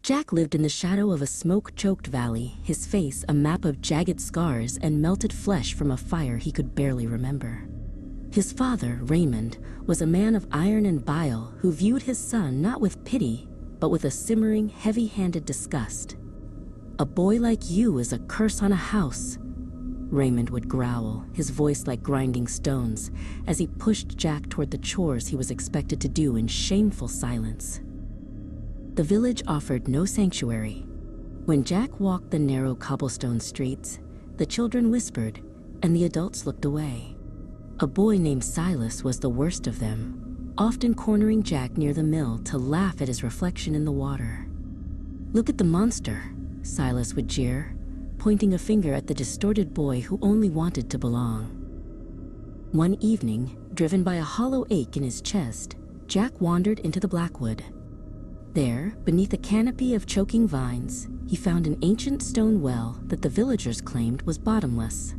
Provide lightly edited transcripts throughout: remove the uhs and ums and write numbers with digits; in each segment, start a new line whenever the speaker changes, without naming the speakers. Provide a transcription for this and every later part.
Jack lived in the shadow of a smoke-choked valley, his face a map of jagged scars and melted flesh from a fire he could barely remember. His father, Raymond, was a man of iron and bile who viewed his son not with pity, but with a simmering, heavy-handed disgust. "A boy like you is a curse on a house," Raymond would growl, his voice like grinding stones, as he pushed Jack toward the chores he was expected to do in shameful silence. The village offered no sanctuary. When Jack walked the narrow cobblestone streets, the children whispered, and the adults looked away. A boy named Silas was the worst of them, often cornering Jack near the mill to laugh at his reflection in the water. "Look at the monster," Silas would jeer, pointing a finger at the distorted boy who only wanted to belong. One evening, driven by a hollow ache in his chest, Jack wandered into the Blackwood. There, beneath a canopy of choking vines, he found an ancient stone well that the villagers claimed was bottomless.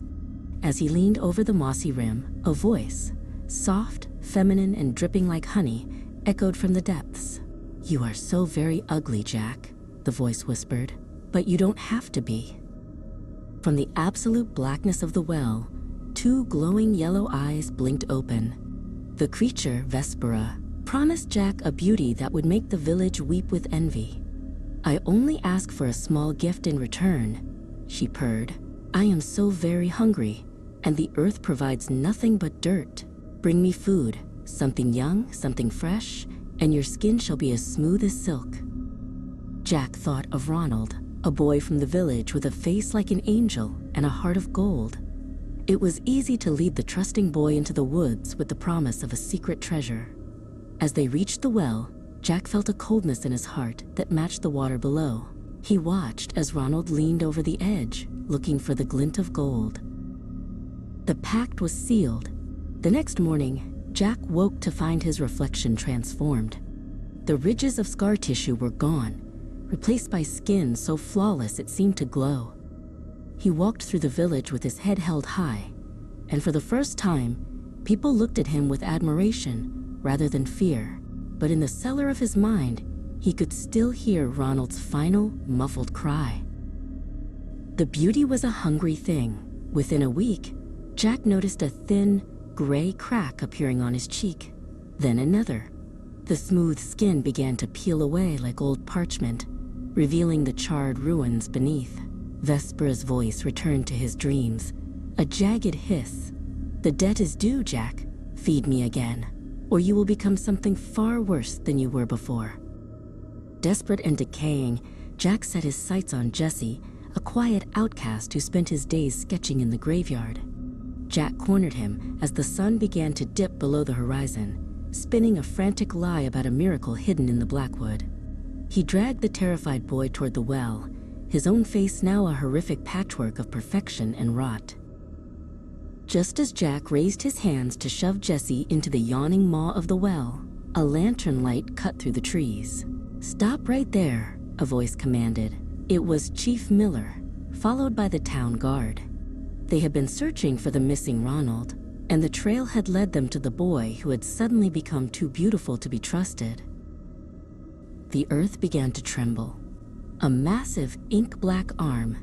As he leaned over the mossy rim, a voice, soft, feminine, and dripping like honey, echoed from the depths. "You are so very ugly, Jack," the voice whispered, "but you don't have to be." From the absolute blackness of the well, two glowing yellow eyes blinked open. The creature, Vespera, promised Jack a beauty that would make the village weep with envy. "I only ask for a small gift in return," she purred. "I am so very hungry, and the earth provides nothing but dirt. Bring me food, something young, something fresh, and your skin shall be as smooth as silk." Jack thought of Ronald, a boy from the village with a face like an angel and a heart of gold. It was easy to lead the trusting boy into the woods with the promise of a secret treasure. As they reached the well, Jack felt a coldness in his heart that matched the water below. He watched as Ronald leaned over the edge, looking for the glint of gold. The pact was sealed. The next morning, Jack woke to find his reflection transformed. The ridges of scar tissue were gone, replaced by skin so flawless it seemed to glow. He walked through the village with his head held high, and for the first time, people looked at him with admiration rather than fear. But in the cellar of his mind, he could still hear Ronald's final, muffled cry. The beauty was a hungry thing. Within a week, Jack noticed a thin, gray crack appearing on his cheek, then another. The smooth skin began to peel away like old parchment, revealing the charred ruins beneath. Vespera's voice returned to his dreams, a jagged hiss. "The debt is due, Jack. Feed me again, or you will become something far worse than you were before." Desperate and decaying, Jack set his sights on Jesse, a quiet outcast who spent his days sketching in the graveyard. Jack cornered him as the sun began to dip below the horizon, spinning a frantic lie about a miracle hidden in the Blackwood. He dragged the terrified boy toward the well, his own face now a horrific patchwork of perfection and rot. Just as Jack raised his hands to shove Jesse into the yawning maw of the well, a lantern light cut through the trees. "Stop right there," a voice commanded. It was Chief Miller, followed by the town guard. They had been searching for the missing Ronald, and the trail had led them to the boy who had suddenly become too beautiful to be trusted. The earth began to tremble. A massive ink-black arm,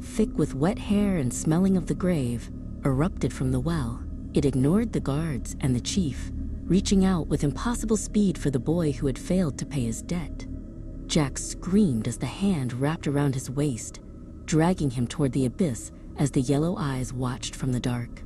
thick with wet hair and smelling of the grave, erupted from the well. It ignored the guards and the chief, reaching out with impossible speed for the boy who had failed to pay his debt. Jack screamed as the hand wrapped around his waist, dragging him toward the abyss as the yellow eyes watched from the dark.